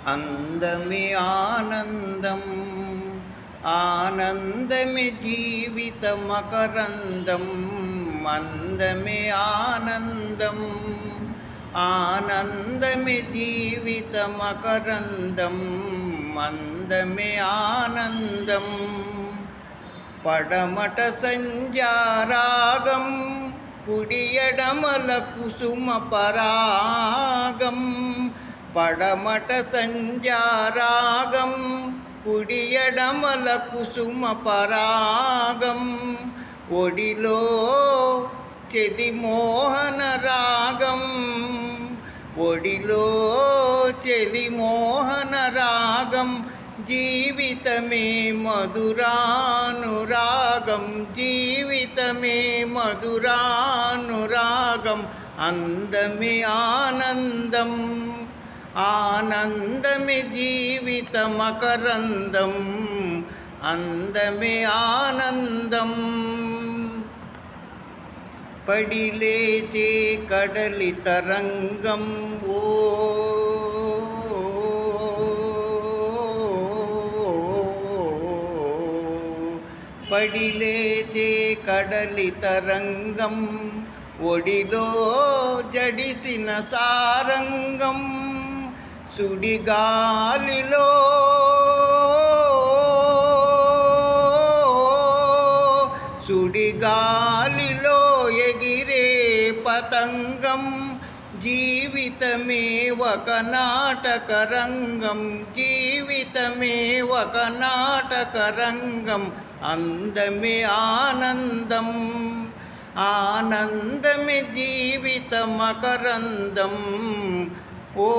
అందమే ఆనందం, ఆనందమే జీవిత మకరందం. అందమే ఆనందం, ఆనందమే జీవిత మకరందం. అందమే ఆనందం. పడమట సంధ్యారాగం, కుడియడమల కుసుమ పరాగం. పడమట సంధ్యారాగం, కుడియడమల కుసుమ పరాగం. ఒడిలో చెలిమోహన రాగం, ఒడిలో చెలిమోహన రాగం. జీవితమే మధురానురాగం, జీవితమే మధురానురాగం. అందమే ఆనందం, ఆనందమే జీవిత మకరందం. అందమే ఆనందం. పడిలేచే కడలి తరంగం, ఓ పడిలేచే కడలి తరంగం. ఒడిలో జడిసిన సారంగం. సుడిగాలిలో సుడిగాలిలో ఎగిరే పతంగం. జీవితమే ఒక నాటక రంగం, జీవితమే ఒక నాటక రంగం. అందమే ఆనందం, ఆనందమే జీవిత మకరందం. ఓ